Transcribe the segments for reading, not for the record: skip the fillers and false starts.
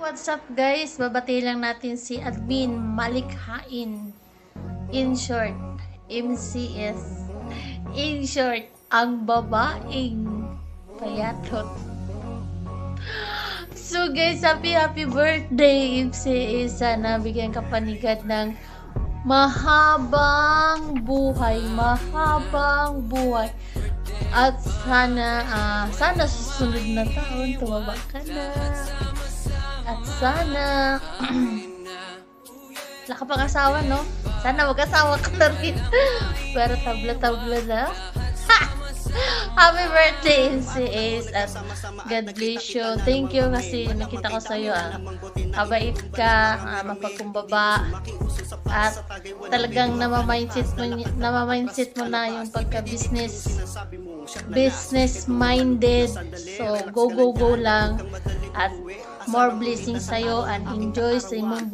what's up guys? Babati lang natin si Admin Malikhain. In short, MCS. In short, ang babaeng payatot. So guys, happy birthday MCS. Sana bigyan ka panigad ng mahabang buhay. At sana susunod na taon tumaba ka na. At sana wala ka pang asawa, no? Sana mag-asawa ka na rin. Pero tabla-tabla na. Happy birthday, MCS. At God bless you. Thank you kasi nakita ko sa'yo. Kabait ka, mapagkumbaba. At talagang namamindset mo na yung pagka-business minded. So, go lang. At more blessings sa'yo and enjoy sa iyong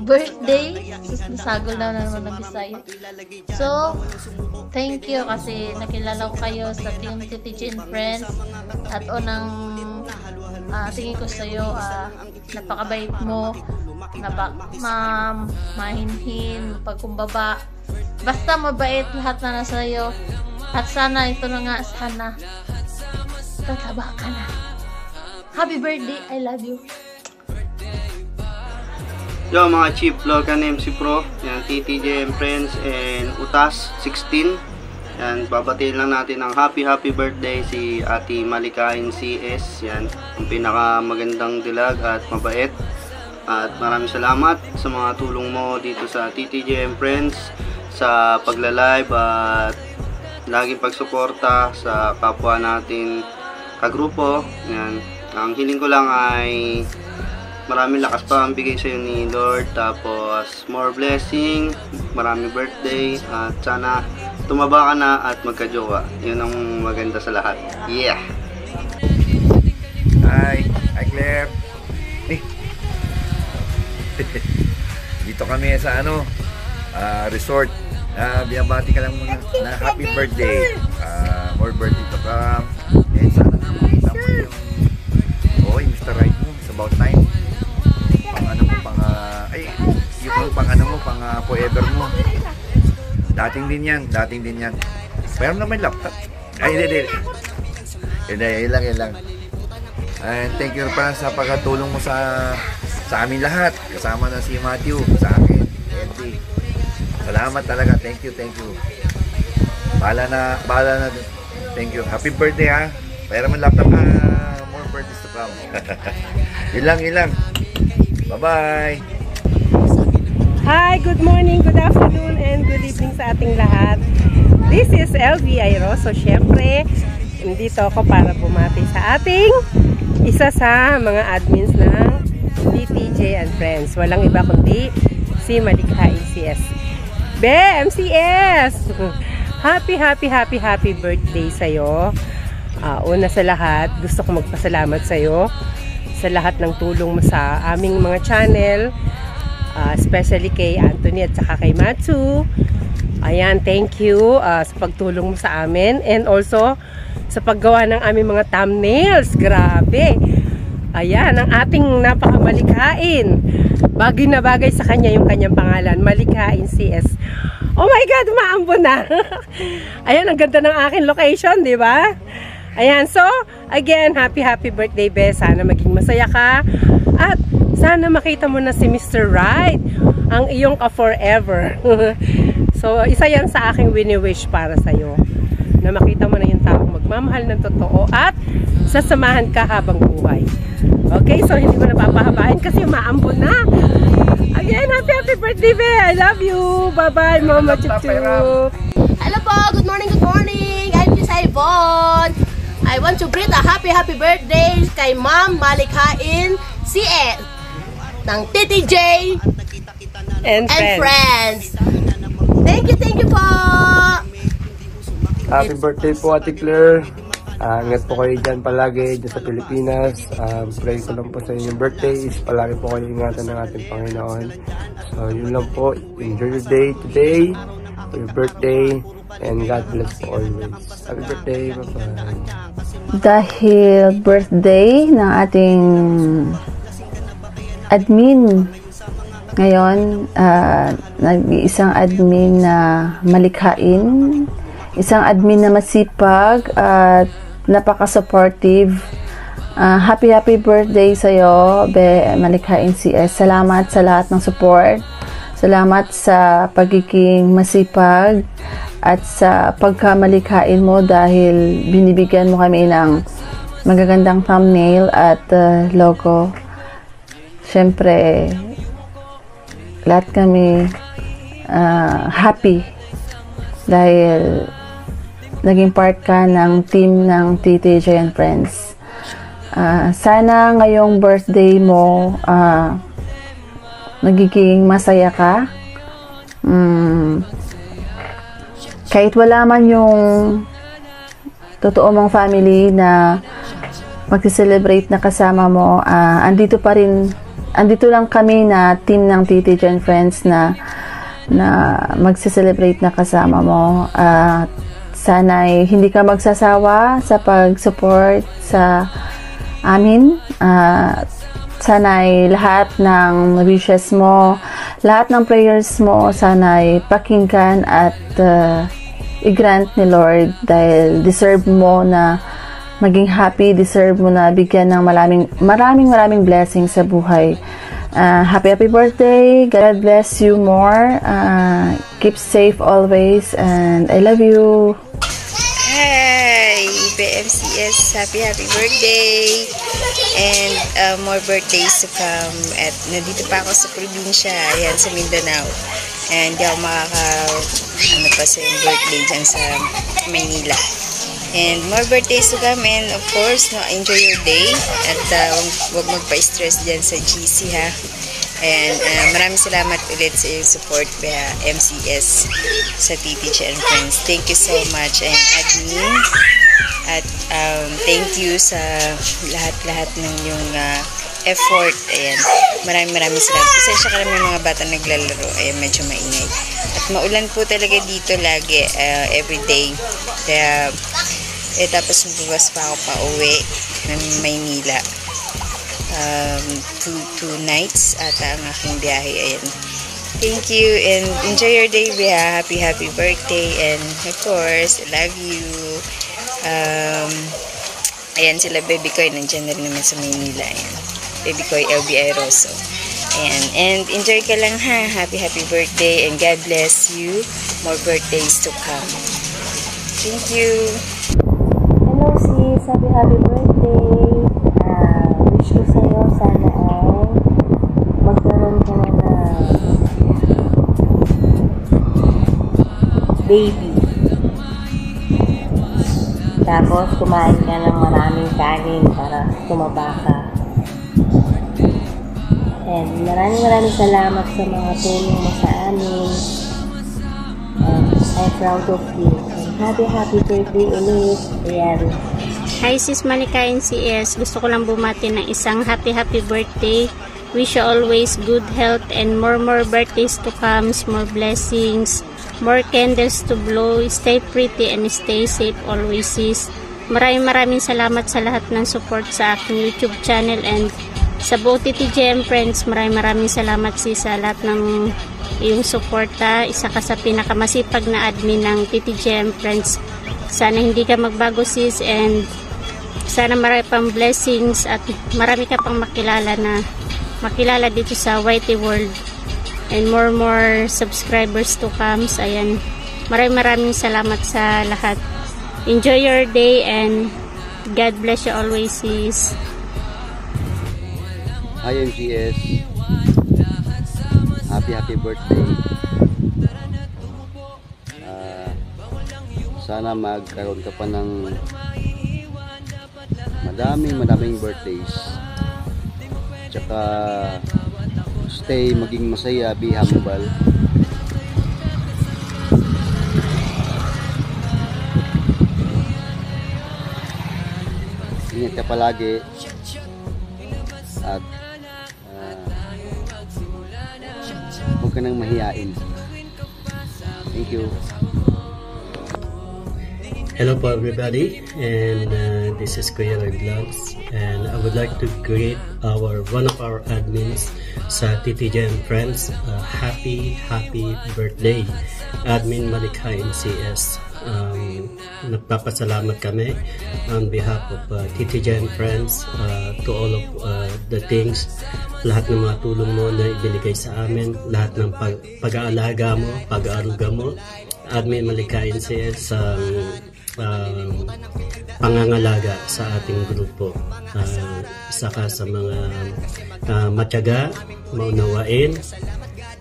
birthday. Nasagol na naman ng Bisaya. So, thank you kasi nakilala ko kayo sa Team TTG and Friends. At tingin ko sa'yo, napakabait mo, mahinhin, pagkumbaba. Basta mabait lahat na nasa iyo. At sana, ito na nga, sana tataba ka na. Happy birthday, I love you. Yo mga Chief Vlog and MC Pro, yan, TTJ and Friends and Utas 16. Yan, babatiin lang natin ng happy birthday si Ate Malikhain CS. Yan, ang pinakamagandang dilag at mabait. At maraming salamat sa mga tulong mo dito sa TTJ and Friends, sa pagla-live at laging pagsuporta sa kapwa natin kagrupo. Yan, ang hiling ko lang ay maraming lakas pa ang bigay sa'yo ni Lord, tapos more blessing, maraming birthday, at sana tumaba ka na at magka-jowa. Yun ang maganda sa lahat. Yeah! Hi Claire. Dito kami sa resort. Binabati ka lang muna na happy birthday. More birthday to come. And sana nga makita mo yung Mr. Right mo. It's about time. Pang forever mo. Dating din yan. Pero naman laptop. Hindi. Yan lang. And thank you pa sa pagkatulong mo sa amin lahat. Kasama na si Matthew, sa akin, Eddie. Salamat talaga. Thank you. Bahala na. Thank you. Happy birthday ha. Pero man laptop more birthdays to come. Yun lang. Bye-bye. Hi, good morning, good afternoon, and good evening sa ating lahat. This is LV Airoso. Siyempre, nandito ako para bumati sa ating isa sa mga admins ng TTJ and Friends. Walang iba kundi si Malikhain CS. MCS! Happy birthday sa'yo. Una sa lahat, gusto ko magpasalamat sa'yo sa lahat ng tulong mo sa aming mga channel. Especially kay Anthony at saka kay Matsu. Ayan, thank you sa pagtulong mo sa amin, and also sa paggawa ng aming mga thumbnails. Grabe. Ayan, ang ating napakamalikhain. Bagay na bagay sa kanya yung kanyang pangalan, Malikhain CS. Oh my God, umaambon na. Ayan, ang ganda ng aking location, di ba? Ayan, so again, happy birthday, Be. Sana maging masaya ka. At sana makita mo na si Mr. Right, ang iyong ka-forever. So, isa yan sa aking wini-wish para sa'yo. Na makita mo na yung taong magmamahal ng totoo at sasamahan ka habang buhay. Okay, so hindi ko na papahabain kasi umaambon na. Again, happy birthday, Be. I love you. Bye-bye, Mama Chup-Chup. Hello po, good morning. I'm Miss Yvonne. I want to greet a happy birthday kay Ma'am Malikhain CS ng TTJ and Friends. Thank you po. Happy birthday po, Ate Claire. Ingat po kayo dyan palagi dyan sa Pilipinas. Pray ko lang po sa inyong birthday is palagi po kayo ingatan ng ating Panginoon. So yun lang po. Enjoy your day today for your birthday, and God bless you always. Happy birthday. Bye-bye. dahil birthday ng ating admin ngayon, isang admin na malikhain, isang admin na masipag at napaka-supportive. Happy birthday sa'yo, Malikhain CS. Salamat sa lahat ng support. Salamat sa pagiging masipag at sa pagkamalikhain mo dahil binibigyan mo kami ng magagandang thumbnail at logo. Siyempre, lahat kami happy dahil naging part ka ng team ng TTJ and Friends. Sana ngayong birthday mo nagiging masaya ka. Kahit wala man yung totoo mong family na magsi-celebrate na kasama mo, andito lang kami na team ng TTJ and Friends na magsi-celebrate na kasama mo. Sana'y hindi ka magsasawa sa pag-support sa amin. Sana'y lahat ng wishes mo, lahat ng prayers mo, sana'y pakinggan at i-grant ni Lord dahil deserve mo na maging happy, deserve mo na bigyan ng maraming blessings sa buhay. Happy birthday. God bless you more. Keep safe always and I love you. Hi, BMCS. Happy birthday. And more birthdays to come. At nandito pa ako sa probinsya. Ayan, sa Mindanao. And di ako sa yung birthday dyan sa Maynila. And more birthdays to come, and of course, enjoy your day at huwag magpa-stress dyan sa GC, ha. And maraming salamat ulit sa iyong support via MCS sa TTJ and Friends. Thank you so much, and admin, at thank you sa lahat ng yung effort. Ayan, maraming salamat. Pasensya ka naman mga bata naglalaro. Ayan, medyo maingay. At maulan po talaga dito lagi, everyday. Kaya tapos bukas pa ako pa uwi ng Maynila. 2 nights ata ang aking biyahe. Ayan. Thank you and enjoy your day, Bea. Happy birthday, and of course, I love you. Ayan sila Baby Koy, nandiyan na rin naman sa Maynila. Ayan. Baby Koy, LBI Rosso. Ayan. And enjoy ka lang, ha. Happy birthday, and God bless you. More birthdays to come. Thank you. Hello sis, happy birthday. Wish ko sa'yo sana ay magkaroon ka na baby. Tapos kumain ka ng maraming kanin para tumaba ka. And maraming salamat sa mga tulong mo sa amin. And I'm proud of you. Happy birthday ulit. Ayan. Hi sis Malikhain CS. Gusto ko lang bumati ng isang happy birthday. Wish you always good health and more birthdays to come, more blessings, more candles to blow. Stay pretty and stay safe always sis. Maraming salamat sa lahat ng support sa aking YouTube channel and sa buong TTJ and Friends. Maraming salamat sis sa lahat ng iyong suporta. Isa ka sa pinakamasipag na admin ng TTJ and Friends. Sana hindi ka magbago sis, and sana marami pang blessings at marami ka pang makilala dito sa YT World, and more subscribers to come. Ayan, maraming salamat sa lahat. Enjoy your day and God bless you always sis. Hi MCS, happy birthday. Sana magkaroon ka pa ng madaming birthdays. Tsaka maging masaya, be humble. Ingat ka palagi at huwag ka nang mahiyain. Thank you. Hello po everybody, and this is Kuya Roy Vlogs, and I would like to greet one of our admins sa TTJ and Friends. Happy birthday, Admin Malikhain CS. Nagpapasalamat kami on behalf of TTJ and Friends to all of the things, lahat ng mga tulong mo na ibinigay sa amin, lahat ng pag-aalaga mo, pag-aaruga mo. Admin Malikhain CS pangangalaga sa ating grupo, saka sa mga matyaga, maunawain,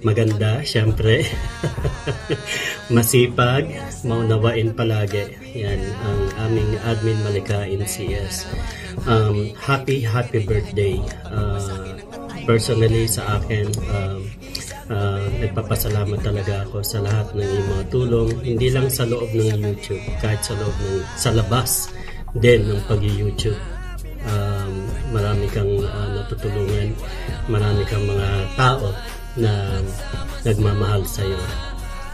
maganda syempre, masipag, maunawain palagi. Yan ang aming Admin Malikhain CS. Happy birthday. Personally sa akin, nagpapasalamat talaga ako sa lahat ng mga tulong, hindi lang sa loob ng YouTube, kahit sa loob sa labas din ng pag-YouTube. Marami kang natutulungan, marami kang mga tao na nagmamahal sa iyo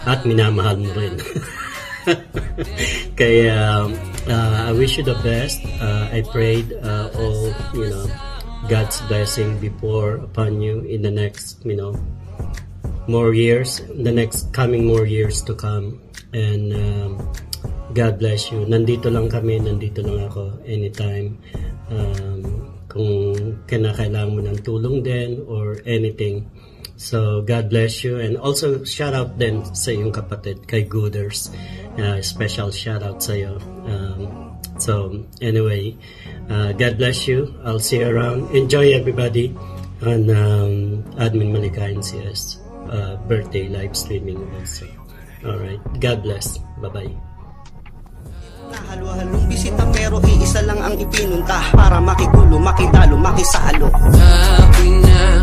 at minamahal mo rin. Kaya I wish you the best. I prayed all God's blessing upon you in the next more years, the next coming more years to come, and God bless you. Nandito lang kami, nandito lang ako anytime, kung kinakailangan mo ng tulong din or anything. So God bless you, and also shout out din sa iyong kapatid kay Gooders, special shout out sa iyo. So anyway, God bless you. I'll see you around. Enjoy everybody on Admin Malikhain CS birthday live streaming also. Alright, God bless. Bye-bye. Halo-halong bisita pero iisa lang ang ipinunta para makigulo, makidalo, makisalo. Happy na